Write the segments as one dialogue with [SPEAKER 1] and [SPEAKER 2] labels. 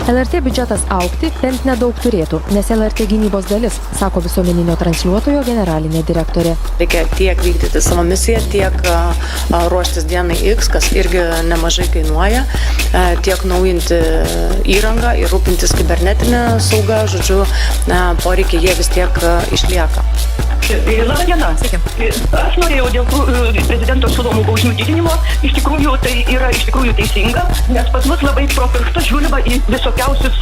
[SPEAKER 1] LRT biudžetas augti bent nedaug turėtų, nes LRT gynybos dalis, sako visuomeninio transliuotojo generalinė direktorė.
[SPEAKER 2] Reikia tiek vykdyti savo misiją, tiek ruoštis dienai X, kas irgi nemažai kainuoja, tiek naujinti įrangą ir rūpintis kibernetinę saugą, žodžiu, poreikiai jie vis tiek išlieka.
[SPEAKER 3] Labą dieną. Aš norėjau dėl prezidento siūlomų bausmių didinimo, iš tikrųjų tai yra iš tikrųjų teisinga, nes pas mus labai pro pirštus žiūrima į visokiausius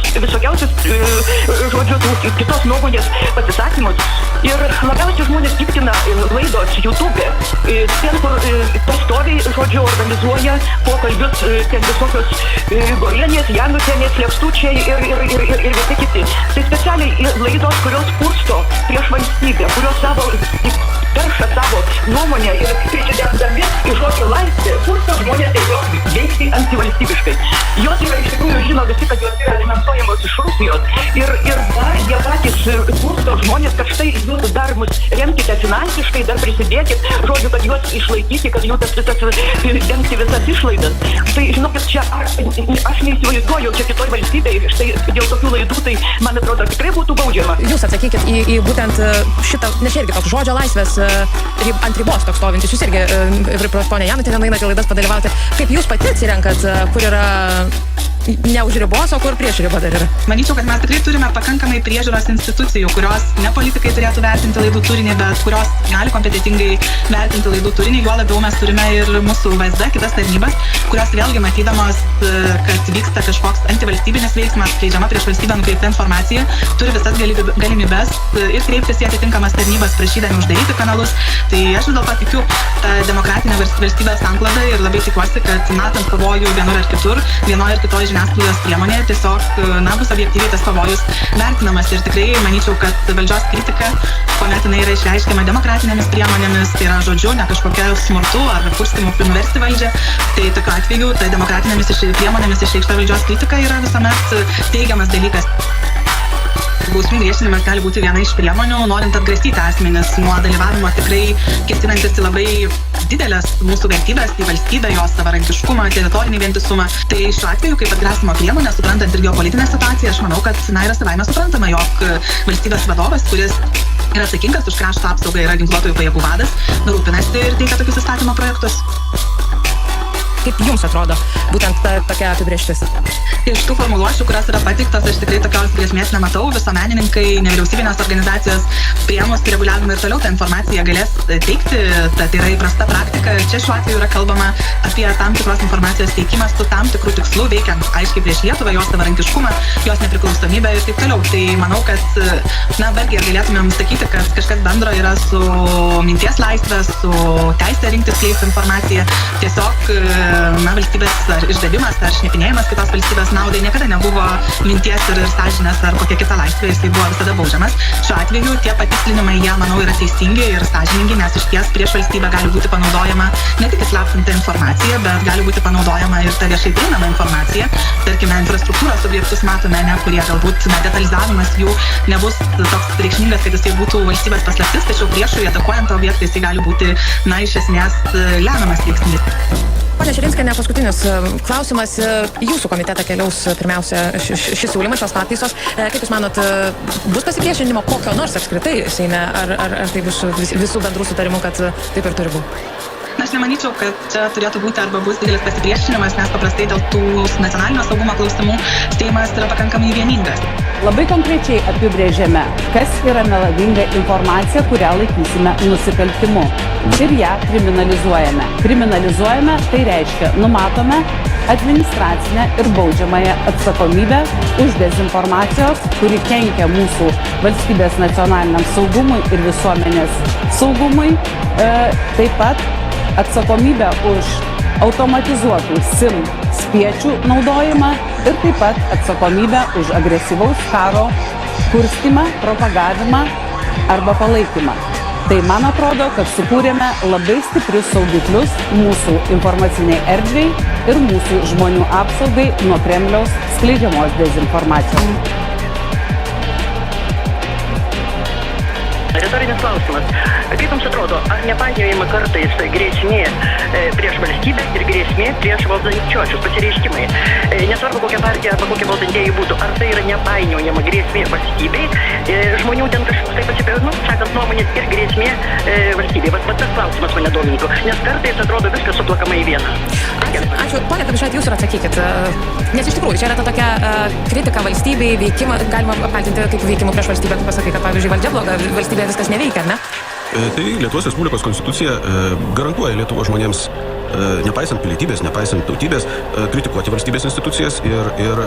[SPEAKER 3] žodžiu, kitos nuomonės pasisakymus. Ir labiausiai žmonės piktina laidos YouTube, ten, kur pastoviai, žodžiu, organizuoja pokalbius, ten visokios Gorienės, Janutienės, Lėkstučiai ir visi kiti. Tai specialiai laidos, kurios kursto prieš valstybę, kurios perša savo nuomonę ir prisidengdami į žodžio laisvę, kursto žmonės tiesiog veikti antivalstybiškai. Jos yra iš tikrųjų žino visi, kad jos yra finansuojamos iš Rusijos ir dar jie patys kursto žmonės, kad štai jūs dar mus remkite finansiškai, dar prisidėkit, žodžiu, kad juos išlaikyti, kad jų tas dengti visas išlaidas. Tai žinokit, čia aš neįsivaizduoju, čia kitoj valstybėje, štai dėl tokių laidų, tai man atrodo tikrai būtų baudžiama.
[SPEAKER 4] Jūs atsakykit į būtent šitą, nes irgi toks žodžio laisvės ant ribos toks stovintis. Jūs irgi, ponia Janutienė, einate laidas padalyvauti. Kaip jūs pati atsirenkat, kur yra ne už ribos, o kur prieš ribą dar yra?
[SPEAKER 5] Manyčiau, kad mes tikrai turime pakankamai priežiūros institucijų, kurios ne politikai turėtų vertinti laidų turinį, bet kurios gali kompetentingai vertinti laidų turinį. Juo labiau mes turime ir mūsų VSD, kitas tarnybas, kurios vėlgi matydamos, kad vyksta kažkoks antivalstybinis veiksmas, skleidžiama prieš valstybę nukreipta informacija, turi visas galimybes ir kreiptis į atitinkamas tarnybas, prašydami uždaryti kanalus. Tai aš vis dėlto tikiu tą demokratinę valstybės sanklodą ir labai tikiuosi, kad matant pavojų vienur ar kitur, vienoje ar kitoje žiniasklaidos priemonėje, tiesiog bus objektyviai tas pavojus vertinamas. Ir tikrai manyčiau, kad valdžios kritika, kuomet jinai yra išreiškiama demokratinėmis priemonėmis, tai yra žodžiu, ne kažkokia smurtu ar kurstymu nuversti valdžią, tai tokiu atveju tai demokratinėmis priemonėmis išreikšta valdžios kritika yra visuomet teigiamas dalykas. Bausmių griežtinimas gali būti viena iš priemonių, norint atgrasyti asmenis nuo dalyvavimo tikrai ketinantis į labai didelės mūsų vertybės, į valstybę, jos savarankiškumą, teritorinį vientisumą. Tai šiuo atveju, kaip atgrasymo priemonė, suprantant ir geopolitinę situaciją, aš manau, kad yra savaime suprantama, jog valstybės vadovas, kuris yra atsakingas už krašto apsaugą, yra ginkluotojų pajėgų vadas, rūpinasi ir teikia tokius įstatymo projektus.
[SPEAKER 4] Kaip jums atrodo būtent tokia apibrėžtis?
[SPEAKER 5] Iš tų formuluočių, kurios yra pateiktos, aš tikrai tokios grėsmės nematau. Visuomenininkai, nevyriausybinės organizacijos priėmus reguliavimą ir toliau tą informaciją galės teikti. Tai yra įprasta praktika. Čia šiuo atveju yra kalbama apie tam tikros informacijos teikimą su tam tikrų tikslų, veikiant aiškiai prieš Lietuvą, jos savarankiškumą, jos nepriklausomybę ir taip toliau. Tai manau, kad vargiai galėtumėm sakyti, kad kažkas bendro yra su minties laisvė, su teisė rinktis, skleisti informaciją. Tiesiog valstybės ar išdavimas, ar šnipinėjimas kitos valstybės naudai niekada nebuvo minties ir sąžinės ar kokia kita laisvė, jisai buvo visada baudžiamas. Šiuo atveju tie patikslinimai, jie, manau, yra teisingi ir sąžiningi, nes iš ties prieš valstybę gali būti panaudojama ne tik įslaptinta informacija, bet gali būti panaudojama ir ta viešai prieinama informacija. Tarkime, infrastruktūros objektus matome, kurie galbūt detalizavimas jų nebus toks reikšmingas, kad jisai būtų valstybės paslaptis, tačiau priešui atakuojant objektą jisai gali būti, iš esmės, lemiamas veiksnys.
[SPEAKER 4] Ponia Širinskienė, paskutinis klausimas. Jūsų komitetą keliaus pirmiausia šis siūlymas, šios pataisos. Kaip Jūs manot, bus pasipriešinimo kokio nors apskritai Seime, ar tai bus visų bendrų sutarimų, kad taip ir turi būti?
[SPEAKER 5] Aš nemanyčiau, kad čia turėtų būti arba bus didelis pasipriešinimas, nes paprastai dėl tų nacionalinio saugumo klausimų Seimas yra pakankamai vieningas.
[SPEAKER 6] Labai konkrečiai apibrėžiame, kas yra melaginga informacija, kurią laikysime nusikaltimu. Ir ją kriminalizuojame. Kriminalizuojame, tai reiškia, numatome administracinę ir baudžiamąją atsakomybę už dezinformacijos, kuri kenkia mūsų valstybės nacionaliniam saugumui ir visuomenės saugumui. Taip pat atsakomybę už automatizuotų SIM spiečių naudojimą ir taip pat atsakomybę už agresyvaus karo kurstymą, propagavimą arba palaikymą. Tai man atrodo, kad sukūrėme labai stiprius saugiklius mūsų informaciniai erdvei ir mūsų žmonių apsaugai nuo Kremliaus skleidžiamos dezinformacijos.
[SPEAKER 3] retorinis klausimas. Kaip jums atrodo, ar nepainiojama kartais grėsmė prieš valstybę ir grėsmė prieš valdančiuosius pasireiškimai? Nesvarbu, kokia partija arba kokie valdantieji būtų, ar tai yra nepainiojama grėsmė valstybei, žmonių ten kažkoks taip pasipelnų, sakant nuomonės ir grėsmė valstybei. Vat tas klausimas mane domintų, nes kartais atrodo viskas suplakama į vieną.
[SPEAKER 4] Ačiū. Pone Tabišaitė, jūs ir atsakykit. Nes iš tikrųjų, čia yra ta tokia kritika valstybei, veikimą, galima apkaltinti kaip veikimų prieš valstybę, tu pasakai, kad pavyzdžiui valdžia bloga, valstybėje viskas neveikia, ne?
[SPEAKER 7] Tai Lietuvos Respublikos konstitucija garantuoja Lietuvos žmonėms, nepaisant pilietybės, nepaisant tautybės, kritikuoti valstybės institucijas ir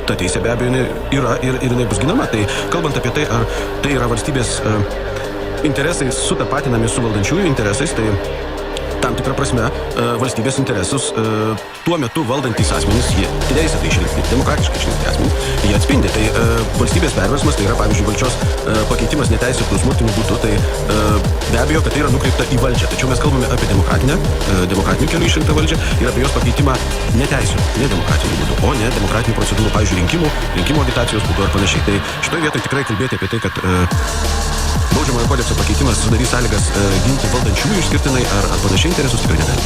[SPEAKER 7] ta teisė be abejo yra ir jinai bus ginama. Tai kalbant apie tai, ar tai yra valstybės interesai sutapatinami su valdančiųjų interesais, tai tam tikrą prasme valstybės interesus tuo metu valdantys asmenys, jie teisėtai išrinkti, demokratiškai išrinkti asmenys, jie atspindi. Tai valstybės perversmas, tai yra pavyzdžiui valdžios pakeitimas neteisėtų smurtiniu būdu, tai be abejo, kad tai yra nukreipta į valdžią. Tačiau mes kalbame apie demokratinių kelių išrinktą valdžią ir apie jos pakeitimą neteisėtų, ne demokratiniu būdu, o ne demokratinių procedūrų, pavyzdžiui, rinkimų agitacijos būdu ar panašiai. Tai šitoje vietoje tikrai kalbėti apie tai, kad Baudžiamojo kodekso pakeitimas sudarys sąlygas ginti valdančiųjų išskirtinai ar panašiai interesus tikrai negali.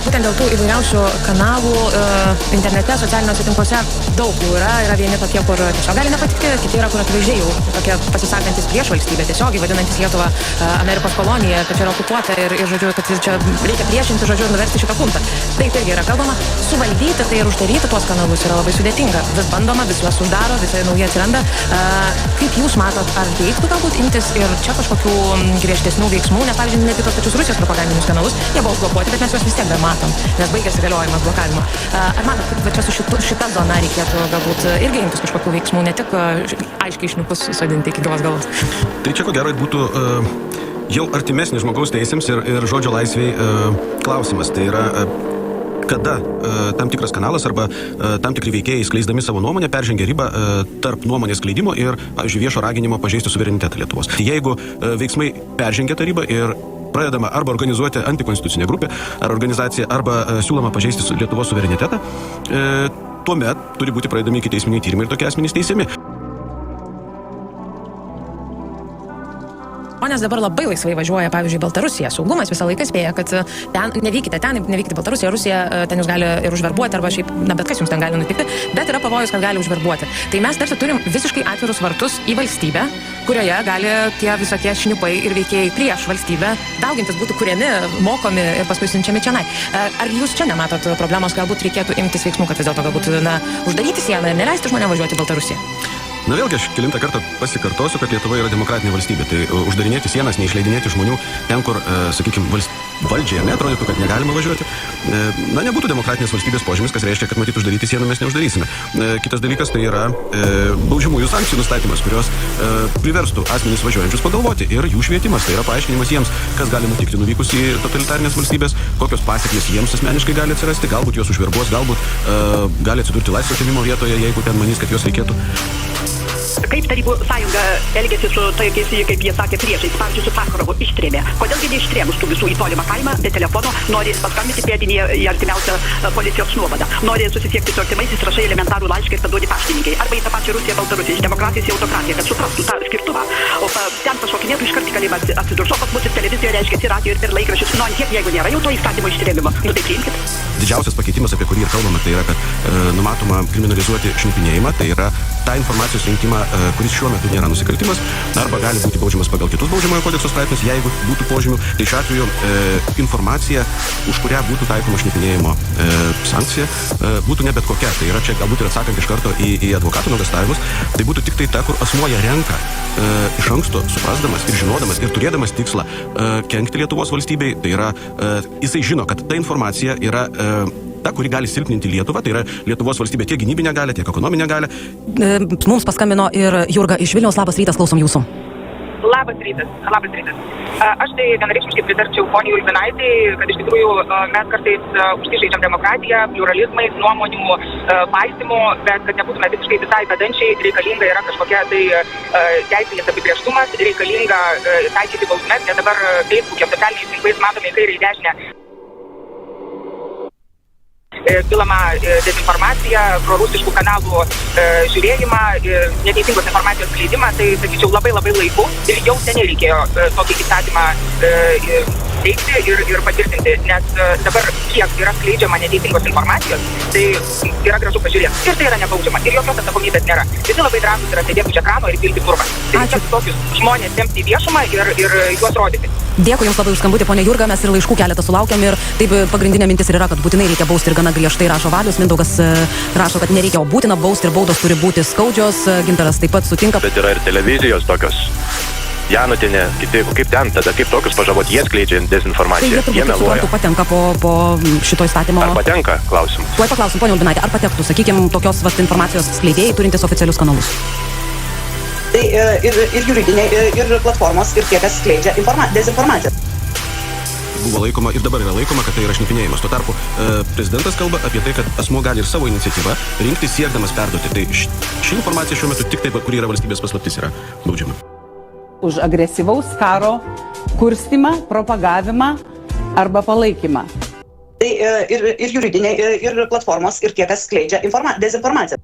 [SPEAKER 4] Būtent dėl tų įvairiausių kanalų internete, socialiniuose tinkluose daug jų yra vieni tokie, kur tiesiog gali nepatikti, kiti yra, kur akivaizdžiai jau tokie pasisakantis prieš valstybę, tiesiogiai vadinantis Lietuvą Amerikos kolonija, kad čia yra okupuota ir žodžiu, kad čia reikia priešinti, žodžiu, ir nuversti šitą punktą. Taip irgi yra kalbama, suvaldyti tai ir uždaryti tuos kanalus yra labai sudėtinga. Vis bandoma, vis juos uždaro, vis nauji atsiranda. Kaip jūs matot, ar reiktų galbūt imtis ir čia kažkokių griežtesnių veiksmų, nes pavyzdžiui, netgi tos pačius Rusijos propagandinius kanalus, jie buvo blokuoti, bet mes juos vis tiek dar matom, nes baigėsi galiojimas blokavimo. Ar matot, kad čia su šita zona reikėtų galbūt irgi imtis kažkokių veiksmų, ne tik aiškiai šniukus sodinti iki gyvos galvos?
[SPEAKER 7] Tai čia ko gero būtų jau artimesnis žmogaus teisėms ir žodžio laisvei klausimas. Tai yra kada tam tikras kanalas arba tam tikri veikėjai skleisdami savo nuomonę peržengia ribą tarp nuomonės skleidimo ir, pavyzdžiui, viešo raginimo pažeisti suverenitetą Lietuvos. Jeigu veiksmai peržengia tą ribą ir pradedama arba organizuoti antikonstitucinę grupę ar organizaciją, arba siūloma pažeisti Lietuvos suverenitetą, tuomet turi būti pradedami ikiteisminiai tyrimai ir tokie asmenys teisiami.
[SPEAKER 4] Žmonės dabar labai laisvai važiuoja, pavyzdžiui, Baltarusiją. Saugumas visą laiką spėja, kad nevykite Baltarusiją, Rusiją, ten jūs gali ir užverbuoti, arba šiaip, bet kas jums ten gali nutikti, bet yra pavojus, kad gali užverbuoti. Tai mes tarsi turim visiškai atvirus vartus į valstybę, kurioje gali tie visokie šniupai ir veikėjai prieš valstybę daugintis, būtų kuriami, mokomi ir paskui siunčiami čionai. Ar jūs čia nematot problemos, galbūt reikėtų imtis veiksmų, kad vis dėlto galbūt uždaryti sieną ir neleisti žmonėm važiuoti į Baltarusiją?
[SPEAKER 7] Na vėlgi, aš kelintą kartą pasikartosiu, kad Lietuva yra demokratinė valstybė. Tai uždarinėti sienas, neišleidinėti žmonių ten, kur, sakykime, valdžiai neatrodytų, kad negalima važiuoti, nebūtų demokratinės valstybės požymis, kas reiškia, kad matyt uždaryti sieną mes neuždarysime. Kitas dalykas tai yra baudžiamųjų sankcijų nustatymas, kurios priverstų asmenys važiuojančius pagalvoti ir jų švietimas. Tai yra paaiškinimas jiems, kas gali nutikti nuvykus į totalitarinės valstybės, kokios pasekmės jiems asmeniškai gali atsirasti, galbūt juos užverbuos, galbūt gali atsidurti laisvės atėmimo vietoje, jeigu ten manys, kad juos reikėtų.
[SPEAKER 3] Kaip Tarybų sąjunga elgėsi su tokiais, kaip jie sakė, priešais, pavyzdžiui, su Sakharovu ištrėmė. Kodėlgi neištrėmus tų visų į tolimą kaimą, be telefono, nori paskambinti pėdinį į artimiausią policijos nuovadą, nori susisiekti su artimaisiais, rašai elementarų laišką ir paduodi paštininkai, arba į tą pačią Rusiją, Baltarusiją, iš demokratijos į autokratiją, kad suprastų tą skirtumą. O ten pašokinėtų iškart į kalėjimą atsidurs, o pas mus ir televizijoje reiškia, ir radijo, ir laikraščius. Nu, ant tiek, jeigu nėra jau to įstatymo ištrėmimo, nu tai priimkit.
[SPEAKER 7] Didžiausias pakeitimas, apie kurį ir kalbame, tai yra, kad numatoma kriminalizuoti šnipinėjimą, tai yra tą informacijos rinkimą, kuris šiuo metu nėra nusikaltimas, arba gali būti baudžiamas pagal kitus baudžiamojo kodekso straipsnius, jeigu būtų požymių. Tai šiuo atveju informacija, už kurią būtų taikoma šnipinėjimo sankcija, būtų ne bet kokia. Tai yra čia galbūt ir atsakant iš karto į advokatų nuogąstavimus, tai būtų tik tai ta, kur asmuo ją renka iš anksto, suprasdamas ir žinodamas ir turėdamas tikslą kenkti Lietuvos valstybei. Tai yra, jisai žino, kad ta informacija yra ta, kuri gali silpninti Lietuvą, tai yra Lietuvos valstybė tiek gynybinė galia, tiek ekonominė galia.
[SPEAKER 8] Mums paskambino ir Jurga iš Vilniaus. Labas rytas, klausom jūsų.
[SPEAKER 9] Labas rytas. Aš tai vienareikšmiškai pritarčiau poniai Ulbinaitei, kad iš tikrųjų mes kartais užsižaidžiam demokratiją, pluralizmais, nuomonių paisymu, bet kad nebūtume visiškai visai bedančiai, reikalinga yra kažkokia tai teisinis apibrėžtumas, reikalinga taikyti bausmes, nes dabar Facebook'e, socialiniais tinklais matome į kairę į dešinę pilama dezinformacija, prorusiškų kanalų žiūrėjimą, neteisingos informacijos skleidimą, tai sakyčiau labai laiku ir jau seniai reikėjo tokį įstatymą teikti ir patvirtinti, nes dabar kiek yra skleidžiama neteisingos informacijos, tai yra gražu pažiūrėti. Ir tai yra nebaudžiama. Ir jokios atsakomybės nėra. Visi labai drąsūs yra sėdėti už ekrano ir pilti purvą. Tai reikia tokius žmonės tempti į viešumą ir juos rodyti.
[SPEAKER 8] Dėkui Jums labai už skambutį, ponia Jurga, mes ir laiškų keletą sulaukėm ir taip pagrindinė mintis ir yra, kad būtinai reikia bausti ir gana griežtai, rašo Valius, Mindaugas rašo, kad nereikia, o būtina bausti ir baudos turi būti skaudžios, Gintaras taip pat sutinka.
[SPEAKER 10] Bet yra ir televizijos tokios. Janutinė, kiti, kaip ten tada, kaip tokius pažabot, jie skleidžia dezinformaciją,
[SPEAKER 8] tai jie meluoja. Patenka po šito įstatymo.
[SPEAKER 10] Ar patenka, klausimas?
[SPEAKER 8] Tuoj paklausim, ponia Ulbinaitė, ar patektų, sakykime, tokios informacijos skleidėjai turintys oficialius kanalus?
[SPEAKER 11] Tai ir juridiniai, ir platformos, ir tie, kas skleidžia dezinformaciją.
[SPEAKER 7] Buvo laikoma ir dabar yra laikoma, kad tai yra šnipinėjimas. Tuo tarpu prezidentas kalba apie tai, kad asmuo gali ir savo iniciatyvą rinkti siekdamas perduoti. Tai ši informacija šiuo metu tik taip, kuri yra valstybės paslaptis, yra baudžiama.
[SPEAKER 6] Už agresyvaus karo kurstymą, propagavimą arba palaikymą.
[SPEAKER 11] Tai ir juridiniai, ir platformos, ir tie, kas skleidžia dezinformaciją.